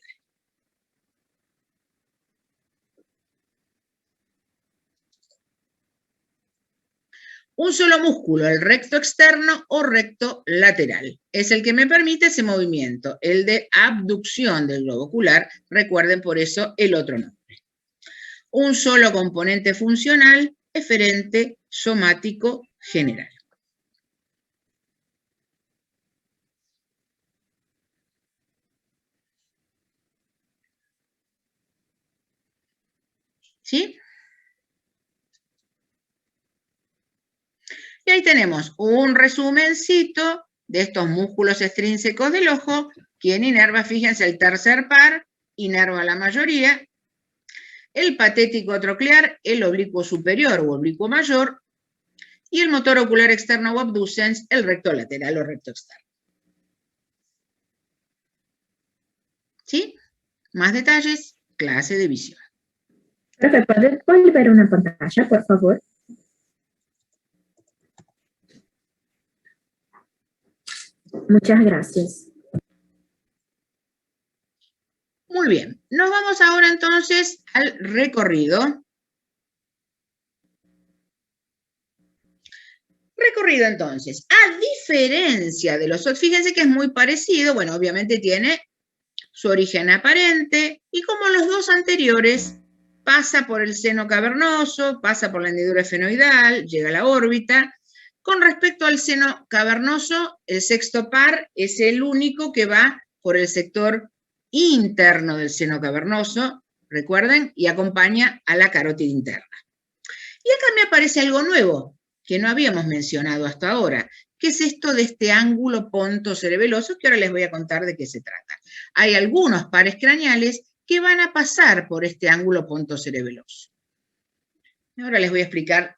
Un solo músculo, el recto externo o recto lateral, es el que me permite ese movimiento, el de abducción del globo ocular, recuerden por eso el otro nombre. Un solo componente funcional, eferente, somático, general. ¿Sí? Y ahí tenemos un resumencito de estos músculos extrínsecos del ojo. ¿Quién inerva? Fíjense, el tercer par, inerva la mayoría. El patético troclear, el oblicuo superior o oblicuo mayor. Y el motor ocular externo o abducens, el recto lateral o recto externo. ¿Sí? Más detalles, clase de visión. Profe, ¿puedes volver una pantalla, por favor? Muchas gracias. Muy bien, nos vamos ahora entonces al recorrido. Recorrido entonces, a diferencia de los otros, fíjense que es muy parecido, bueno, obviamente tiene su origen aparente, y como los dos anteriores, pasa por el seno cavernoso, pasa por la hendidura esfenoidal, llega a la órbita. Con respecto al seno cavernoso, el sexto par es el único que va por el sector interno del seno cavernoso, recuerden, y acompaña a la carótida interna. Y acá me aparece algo nuevo, que no habíamos mencionado hasta ahora, que es esto de este ángulo pontocerebeloso, que ahora les voy a contar de qué se trata. Hay algunos pares craneales que van a pasar por este ángulo pontocerebeloso. Ahora les voy a explicar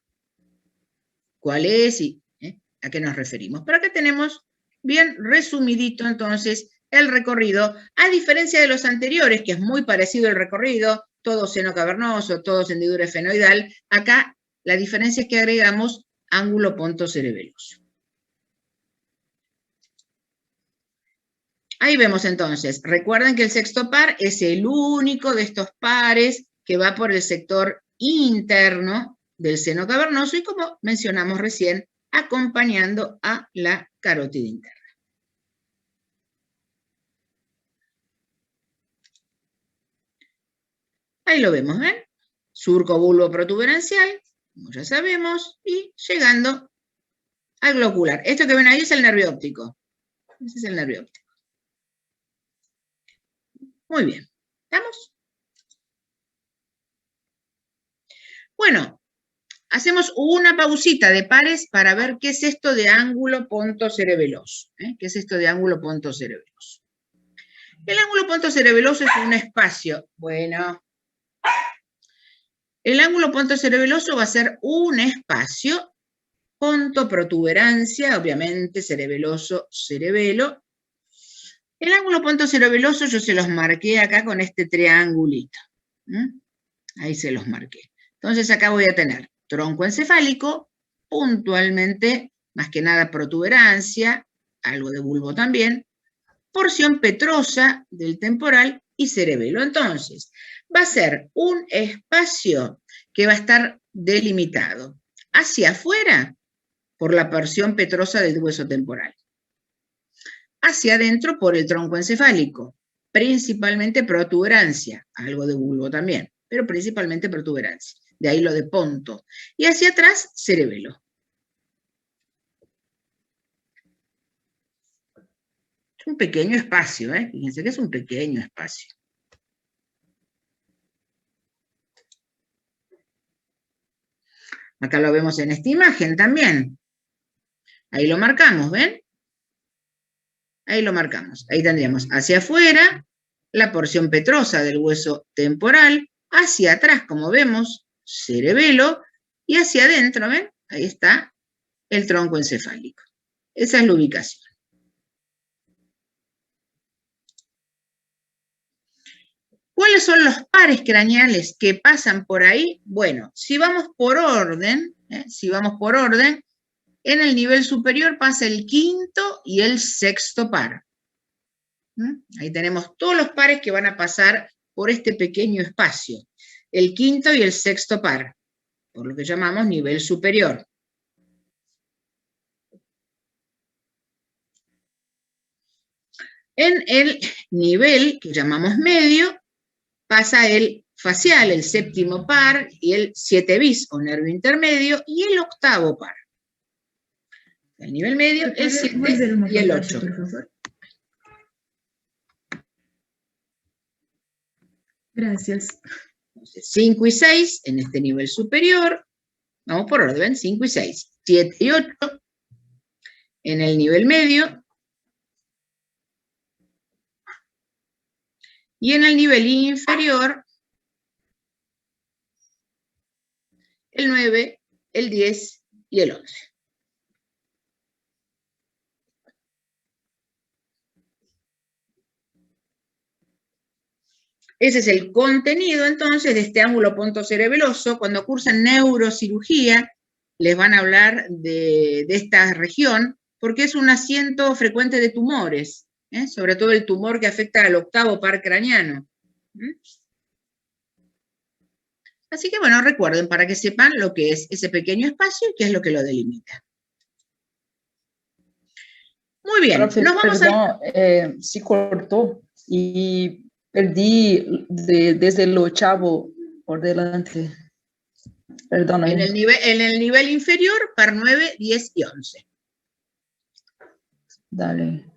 cuál es y a qué nos referimos. Pero acá tenemos bien resumidito entonces el recorrido, a diferencia de los anteriores, que es muy parecido el recorrido, todo seno cavernoso, todo hendidura esfenoidal. Acá la diferencia es que agregamos ángulo pontocerebeloso. Ahí vemos entonces, recuerden que el sexto par es el único de estos pares que va por el sector interno del seno cavernoso y, como mencionamos recién, acompañando a la carótida interna. Ahí lo vemos, ¿ven? Surco bulbo protuberancial, como ya sabemos, y llegando al glocular. Esto que ven ahí es el nervio óptico. Ese es el nervio óptico. Muy bien. ¿Estamos? Bueno, hacemos una pausita de pares para ver qué es esto de ángulo pontocerebeloso. ¿Qué es esto de ángulo pontocerebeloso? El ángulo pontocerebeloso es un espacio. Bueno, el ángulo pontocerebeloso va a ser un espacio, ponto, protuberancia, obviamente, cerebeloso, cerebelo. El ángulo pontocerebeloso yo se los marqué acá con este triangulito. Ahí se los marqué. Entonces acá voy a tener tronco encefálico, puntualmente, más que nada protuberancia, algo de bulbo también, porción petrosa del temporal y cerebelo. Entonces, va a ser un espacio que va a estar delimitado hacia afuera por la porción petrosa del hueso temporal, hacia adentro por el tronco encefálico, principalmente protuberancia, algo de bulbo también, pero principalmente protuberancia. De ahí lo de ponto. Y hacia atrás, cerebelo. Es un pequeño espacio, ¿eh? Fíjense que es un pequeño espacio. Acá lo vemos en esta imagen también. Ahí lo marcamos, ¿ven? Ahí lo marcamos. Ahí tendríamos hacia afuera la porción petrosa del hueso temporal, hacia atrás, como vemos, cerebelo, y hacia adentro, ¿ven? Ahí está el tronco encefálico. Esa es la ubicación. ¿Cuáles son los pares craneales que pasan por ahí? Bueno, si vamos por orden, en el nivel superior pasa el quinto y el sexto par. Ahí tenemos todos los pares que van a pasar por este pequeño espacio. El quinto y el sexto par, por lo que llamamos nivel superior. En el nivel que llamamos medio, pasa el facial, el séptimo par, y el 7 bis, o nervio intermedio, y el octavo par. El nivel medio, el 7 y el 8. Gracias. 5 y 6 en este nivel superior. Vamos por orden, 5 y 6. 7 y 8 en el nivel medio. Y en el nivel inferior, el 9, el 10 y el 11. Ese es el contenido, entonces, de este ángulo pontocerebeloso. Cuando cursan neurocirugía, les van a hablar de esta región, porque es un asiento frecuente de tumores, sobre todo el tumor que afecta al octavo par craneano. Así que, bueno, recuerden, para que sepan lo que es ese pequeño espacio y qué es lo que lo delimita. Muy bien, Profe, nos vamos perdón, sí cortó y perdí desde el ochavo por delante. Perdón. En el nivel inferior, par 9, 10 y 11. Dale.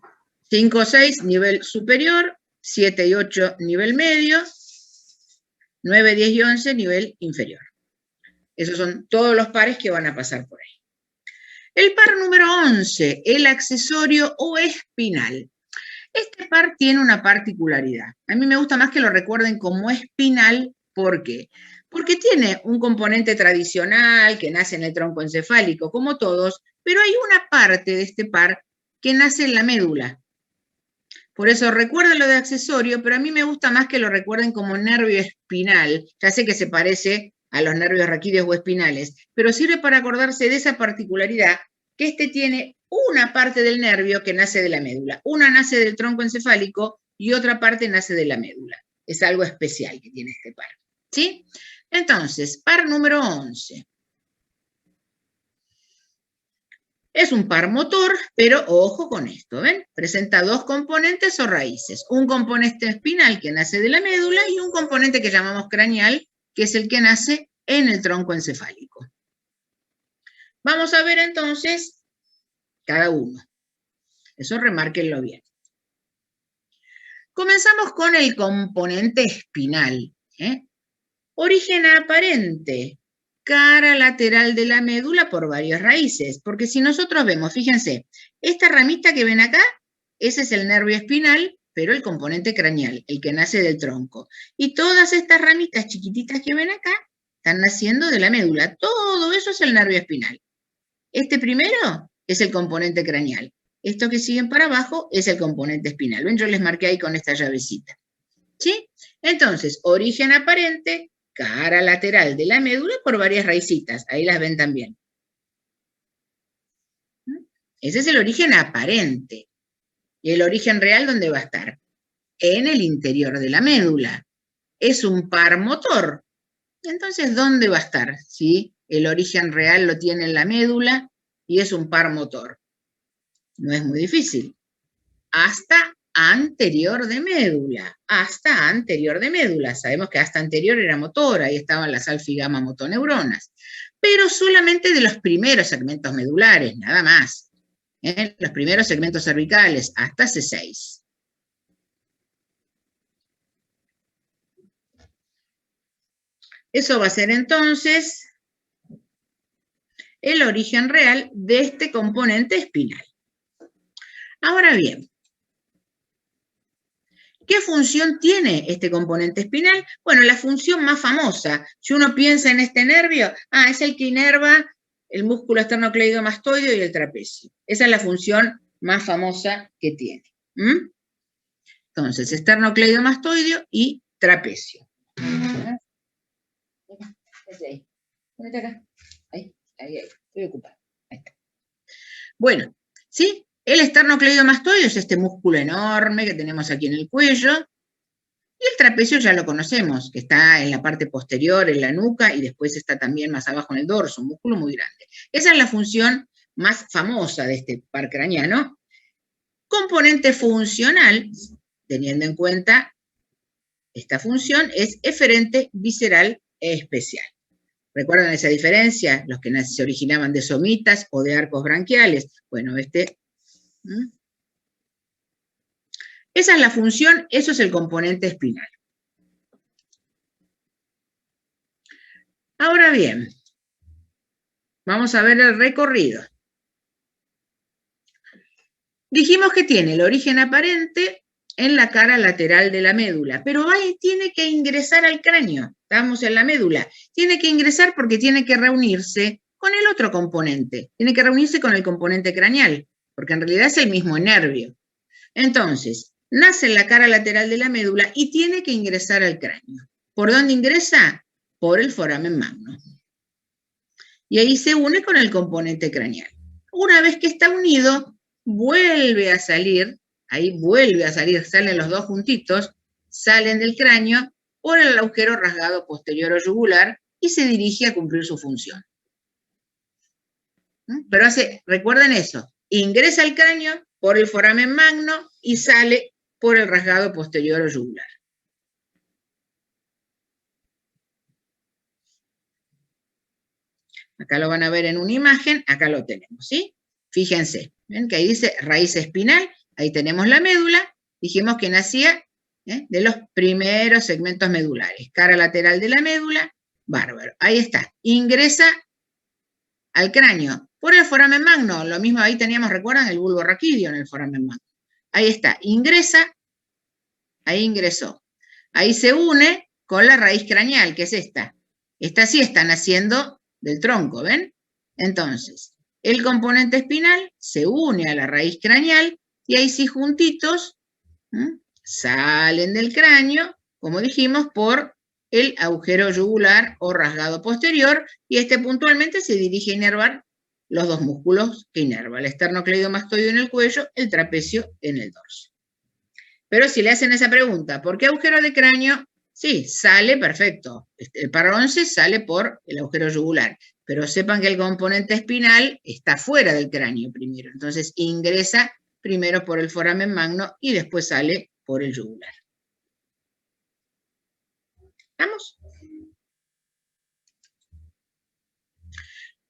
5, 6, nivel superior. 7 y 8, nivel medio. 9, 10 y 11, nivel inferior. Esos son todos los pares que van a pasar por ahí. El par número 11, el accesorio o espinal. Este par tiene una particularidad. A mí me gusta más que lo recuerden como espinal. ¿Por qué? Porque tiene un componente tradicional que nace en el tronco encefálico, como todos, pero hay una parte de este par que nace en la médula. Por eso recuerden lo de accesorio, pero a mí me gusta más que lo recuerden como nervio espinal. Ya sé que se parece a los nervios raquídeos o espinales, pero sirve para acordarse de esa particularidad que este tiene una parte del nervio que nace de la médula. Una nace del tronco encefálico y otra parte nace de la médula. Es algo especial que tiene este par. ¿Sí? Entonces, par número 11. Es un par motor, pero ojo con esto, ¿ven? Presenta dos componentes o raíces. Un componente espinal que nace de la médula y un componente que llamamos craneal, que es el que nace en el tronco encefálico. Vamos a ver entonces cada uno. Eso remárquenlo bien. Comenzamos con el componente espinal. Origen aparente, cara lateral de la médula por varias raíces. Porque si nosotros vemos, fíjense, esta ramita que ven acá, ese es el nervio espinal, pero el componente craneal, el que nace del tronco. Y todas estas ramitas chiquititas que ven acá, están naciendo de la médula. Todo eso es el nervio espinal. Este primero es el componente craneal. Esto que siguen para abajo es el componente espinal. ¿Ven? Yo les marqué ahí con esta llavecita. ¿Sí? Entonces, origen aparente, cara lateral de la médula por varias raicitas. Ahí las ven también. Ese es el origen aparente. ¿Y el origen real dónde va a estar? En el interior de la médula. Es un par motor. Entonces, ¿dónde va a estar? ¿Sí? El origen real lo tiene en la médula y es un par motor. No es muy difícil. Hasta anterior de médula, hasta anterior de médula. Sabemos que hasta anterior era motor, ahí estaban las alfa y gamma motoneuronas, pero solamente de los primeros segmentos medulares, nada más. Los primeros segmentos cervicales, hasta C6. Eso va a ser entonces el origen real de este componente espinal. Ahora bien, ¿qué función tiene este componente espinal? Bueno, la función más famosa, si uno piensa en este nervio, es el que inerva el músculo esternocleidomastoideo y el trapecio. Esa es la función más famosa que tiene. Entonces, esternocleidomastoideo y trapecio. Ponete acá. Ahí, estoy ocupada. Ahí está. Bueno, ¿sí? El esternocleidomastoideo es este músculo enorme que tenemos aquí en el cuello. Y el trapecio ya lo conocemos, que está en la parte posterior, en la nuca, y después está también más abajo en el dorso, un músculo muy grande. Esa es la función más famosa de este par craneano. Componente funcional, teniendo en cuenta esta función, es eferente, visceral e especial. ¿Recuerdan esa diferencia? Los que se originaban de somitas o de arcos branquiales. Bueno, esa es la función, eso es el componente espinal. Ahora bien, vamos a ver el recorrido. Dijimos que tiene el origen aparente en la cara lateral de la médula, pero ahí tiene que ingresar al cráneo. Estamos en la médula. Tiene que ingresar porque tiene que reunirse con el otro componente. Tiene que reunirse con el componente craneal, porque en realidad es el mismo nervio. Entonces, nace en la cara lateral de la médula y tiene que ingresar al cráneo. ¿Por dónde ingresa? Por el foramen magno. Y ahí se une con el componente craneal. Una vez que está unido, vuelve a salir, salen los dos juntitos, salen del cráneo por el agujero rasgado posterior o yugular y se dirige a cumplir su función. Pero recuerden eso, ingresa al cráneo por el foramen magno y sale por el rasgado posterior o yugular. Acá lo van a ver en una imagen, acá lo tenemos, ¿sí? Fíjense, ven que ahí dice raíz espinal, ahí tenemos la médula, dijimos que nacía de los primeros segmentos medulares, cara lateral de la médula, bárbaro, ahí está, ingresa al cráneo por el foramen magno, lo mismo ahí teníamos, ¿recuerdan? El bulbo raquídeo en el foramen magno. Ahí está, ingresa, ahí ingresó. Ahí se une con la raíz craneal, que es esta. Esta sí está naciendo del tronco, ¿ven? Entonces, el componente espinal se une a la raíz craneal y ahí sí juntitos salen del cráneo, como dijimos, por el agujero yugular o rasgado posterior y puntualmente se dirige a inervar los dos músculos que inerva, el esternocleidomastoideo en el cuello, el trapecio en el dorso. Pero si le hacen esa pregunta, ¿por qué agujero de cráneo? Sí, sale perfecto. El par 11 sale por el agujero yugular, pero sepan que el componente espinal está fuera del cráneo primero, entonces ingresa primero por el foramen magno y después sale por el yugular. ¿Vamos?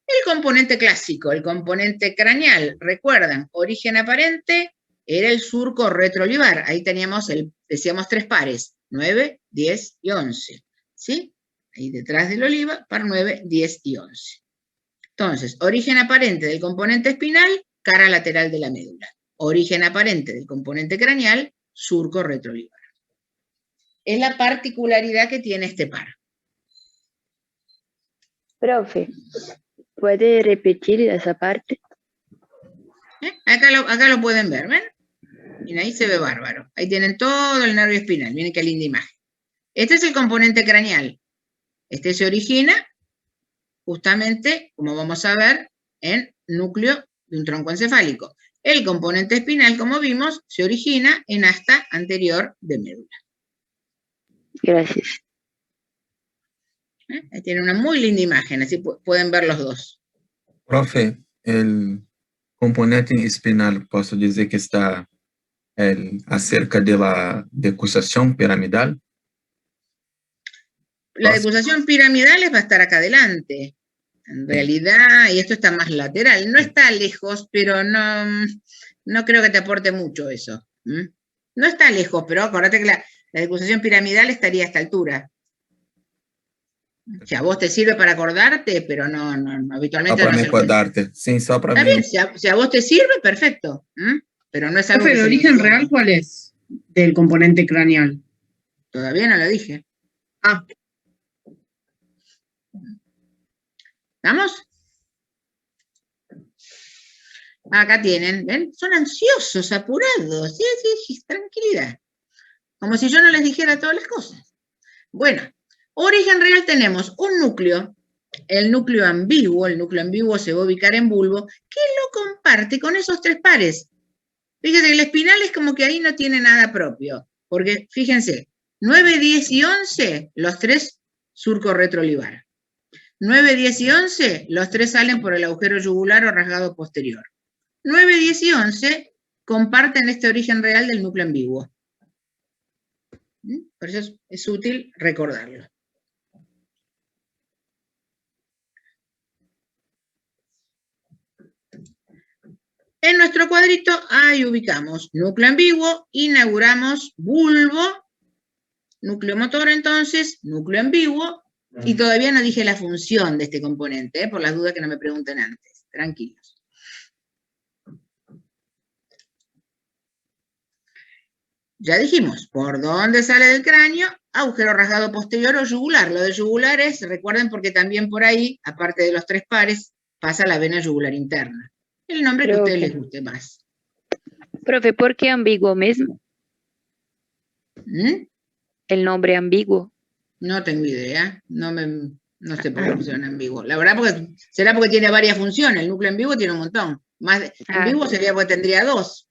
El componente clásico, el componente craneal, recuerdan, origen aparente era el surco retroolivar. Ahí teníamos, decíamos 3 pares, 9, 10 y 11. ¿Sí? Ahí detrás del oliva, par 9, 10 y 11. Entonces, origen aparente del componente espinal, cara lateral de la médula. Origen aparente del componente craneal, surco retroolivar. Es la particularidad que tiene este par. Profe, ¿puede repetir esa parte? Acá lo pueden ver, ¿ven? Y ahí se ve bárbaro. Ahí tienen todo el nervio espinal. Miren qué linda imagen. Este es el componente craneal. Este se origina justamente, como vamos a ver, en núcleo de un tronco encefálico. El componente espinal, como vimos, se origina en asta anterior de médula. Gracias. Ahí tienen una muy linda imagen, así pueden ver los dos. Profe, el componente espinal, ¿puedo decir que está acerca de la decusación piramidal. La decusación piramidal va a estar acá adelante. En realidad, y esto está más lateral, no está lejos, pero no creo que te aporte mucho eso. No está lejos, pero acordate que la decusación piramidal estaría a esta altura. Si a vos te sirve para acordarte, pero no habitualmente Só para no me se lo cuento. acordarte. Sim, só para Está mí. bien, si a vos te sirve, perfecto. Pero no es algo Profe, que ¿el se origen nos- real cuál es del componente craneal? Todavía no lo dije. Ah, ¿Estamos? Acá tienen, ¿ven? Son ansiosos, apurados. Sí, sí, tranquilidad. Como si yo no les dijera todas las cosas. Bueno, origen real tenemos un núcleo, el núcleo ambiguo se va a ubicar en bulbo, que lo comparte con esos tres pares. Fíjense que el espinal es como que ahí no tiene nada propio, porque fíjense, 9, 10 y 11, los tres surco retroolivar. 9, 10 y 11, los tres salen por el agujero yugular o rasgado posterior. 9, 10 y 11 comparten este origen real del núcleo ambiguo. Por eso es útil recordarlo. En nuestro cuadrito, ahí ubicamos núcleo ambiguo, inauguramos bulbo, núcleo motor entonces, núcleo ambiguo, y todavía no dije la función de este componente, por las dudas que no me pregunten antes. Tranquilos. Ya dijimos, ¿por dónde sale del cráneo? Agujero rasgado posterior o yugular. Lo de yugular es, recuerden, porque también por ahí, aparte de los tres pares, pasa la vena yugular interna. El nombre que a ustedes les guste más. Profe, ¿por qué ambiguo mismo? El nombre ambiguo. No tengo idea. No sé por qué pusieron ambiguo. La verdad, será porque tiene varias funciones. El núcleo ambiguo tiene un montón. Ambiguo sería porque tendría dos.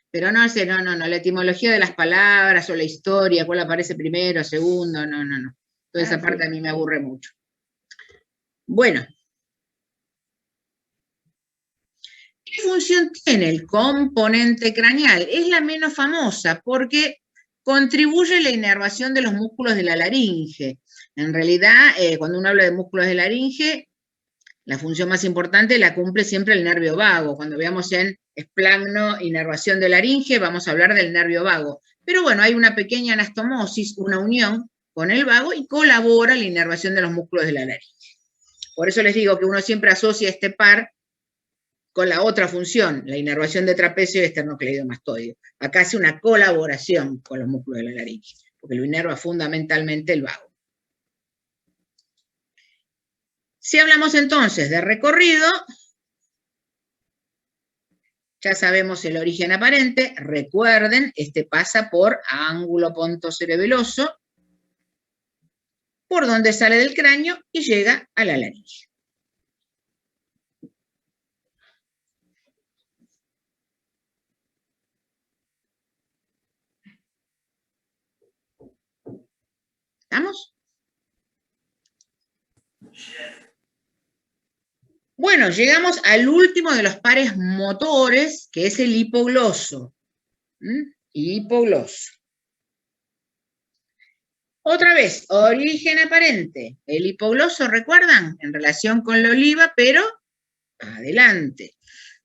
Pero no sé, no. La etimología de las palabras o la historia, cuál aparece primero, segundo, no. Toda esa parte a mí me aburre mucho. Bueno. ¿Qué función tiene el componente craneal? Es la menos famosa porque contribuye a la inervación de los músculos de la laringe. En realidad, cuando uno habla de músculos de laringe, la función más importante la cumple siempre el nervio vago. Cuando veamos en esplagno, inervación de laringe, vamos a hablar del nervio vago. Pero bueno, hay una pequeña anastomosis, una unión con el vago y colabora la inervación de los músculos de la laringe. Por eso les digo que uno siempre asocia este par con la otra función, la inervación de trapecio y esternocleidomastoideo. Acá hace una colaboración con los músculos de la laringe, porque lo inerva fundamentalmente el vago. Si hablamos entonces de recorrido, ya sabemos el origen aparente. Recuerden, este pasa por ángulo pontocerebeloso, por donde sale del cráneo y llega a la laringe. ¿Estamos? Bueno, llegamos al último de los pares motores, que es el hipogloso. Hipogloso. Otra vez, origen aparente. El hipogloso, ¿recuerdan? En relación con la oliva, pero adelante.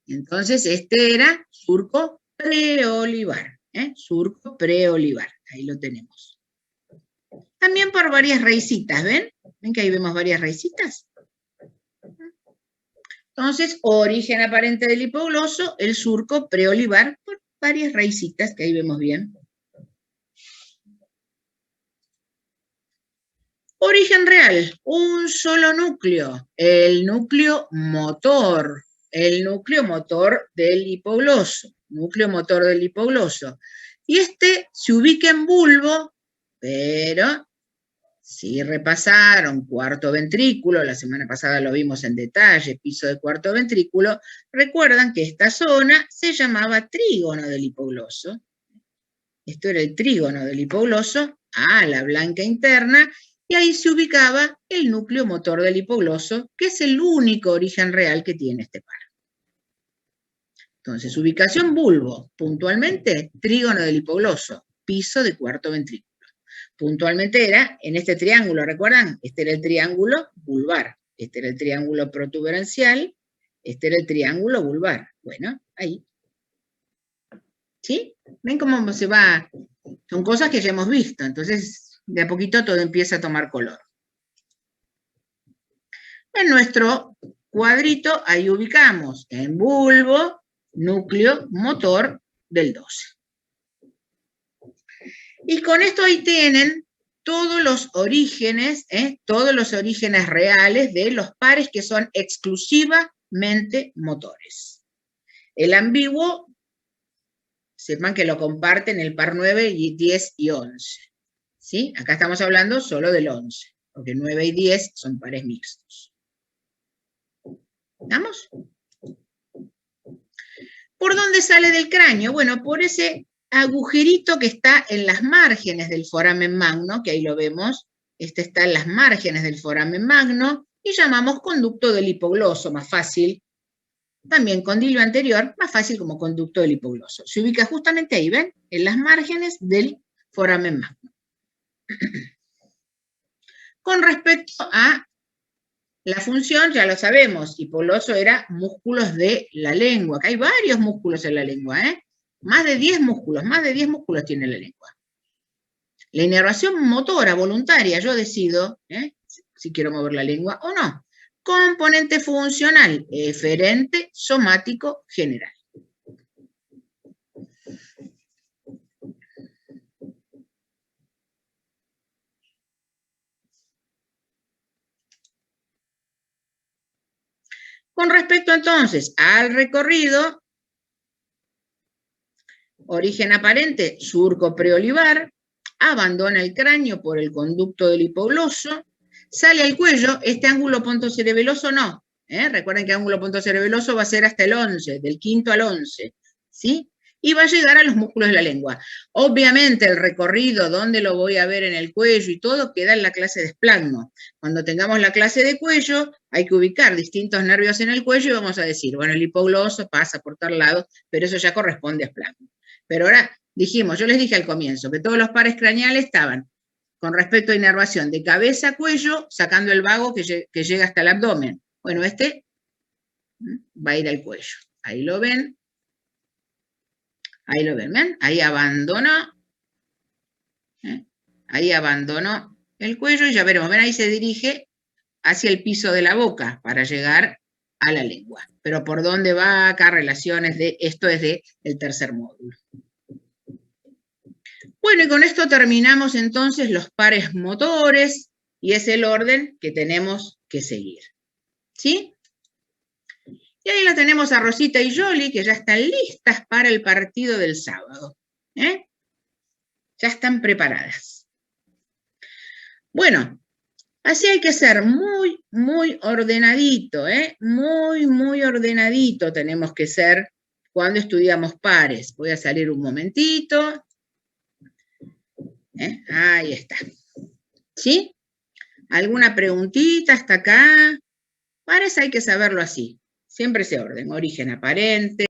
Entonces, este era surco preolivar. Surco preolivar. Ahí lo tenemos. También por varias raicitas, ¿ven? ¿Ven que ahí vemos varias raicitas? Entonces, origen aparente del hipogloso, el surco preolivar, por varias raicitas, que ahí vemos bien. Origen real, un solo núcleo, el núcleo motor del hipogloso, núcleo motor del hipogloso. Y este se ubica en bulbo, pero si repasaron cuarto ventrículo, la semana pasada lo vimos en detalle, piso de cuarto ventrículo, recuerdan que esta zona se llamaba trígono del hipogloso. Esto era el trígono del hipogloso, ala blanca interna, y ahí se ubicaba el núcleo motor del hipogloso, que es el único origen real que tiene este par. Entonces, ubicación bulbo, puntualmente trígono del hipogloso, piso de cuarto ventrículo. Puntualmente era en este triángulo, ¿recuerdan? Este era el triángulo vulvar, este era el triángulo protuberancial, este era el triángulo vulvar. Bueno, ahí. ¿Sí? ¿Ven cómo se va? Son cosas que ya hemos visto, entonces de a poquito todo empieza a tomar color. En nuestro cuadrito, ahí ubicamos en bulbo, núcleo, motor del 12. Y con esto ahí tienen todos los orígenes reales de los pares que son exclusivamente motores. El ambiguo, sepan que lo comparten el par 9, 10 y 11. ¿Sí? Acá estamos hablando solo del 11, porque 9 y 10 son pares mixtos. ¿Vamos? ¿Por dónde sale del cráneo? Bueno, por ese agujerito que está en las márgenes del foramen magno, que ahí lo vemos, este está en las márgenes del foramen magno, y llamamos conducto del hipogloso, más fácil. También condilio anterior, más fácil como conducto del hipogloso. Se ubica justamente ahí, ¿ven? En las márgenes del foramen magno. Con respecto a la función, ya lo sabemos, hipogloso era músculos de la lengua. Acá hay varios músculos en la lengua, ¿eh? Más de 10 músculos tiene la lengua. La inervación motora voluntaria, yo decido si quiero mover la lengua o no. Componente funcional, eferente, somático, general. Con respecto entonces al recorrido, origen aparente, surco preolivar, abandona el cráneo por el conducto del hipogloso, sale al cuello, este ángulo pontocerebeloso no, recuerden que ángulo pontocerebeloso va a ser hasta el 11, del quinto al 11, ¿sí? Y va a llegar a los músculos de la lengua. Obviamente el recorrido, donde lo voy a ver en el cuello y todo, queda en la clase de esplanco. Cuando tengamos la clase de cuello, hay que ubicar distintos nervios en el cuello y vamos a decir, bueno, el hipogloso pasa por tal lado, pero eso ya corresponde a esplanco. Pero ahora dijimos, yo les dije al comienzo, que todos los pares craneales estaban con respecto a inervación de cabeza a cuello, sacando el vago que llega hasta el abdomen. Bueno, este va a ir al cuello. Ahí lo ven. Ahí lo ven, ¿ven? Ahí abandonó. Ahí abandonó el cuello y ya veremos. Ven, ahí se dirige hacia el piso de la boca para llegar a la lengua. Pero ¿por dónde va? Acá relaciones de, esto es del tercer módulo. Bueno, y con esto terminamos entonces los pares motores y es el orden que tenemos que seguir. ¿Sí? Y ahí la tenemos a Rosita y Yoli, que ya están listas para el partido del sábado. Ya están preparadas. Bueno, así hay que ser muy, muy ordenadito, muy, muy ordenadito tenemos que ser cuando estudiamos pares. Voy a salir un momentito. Ahí está. ¿Sí? ¿Alguna preguntita hasta acá? Pares hay que saberlo así. Siempre ese orden, origen aparente,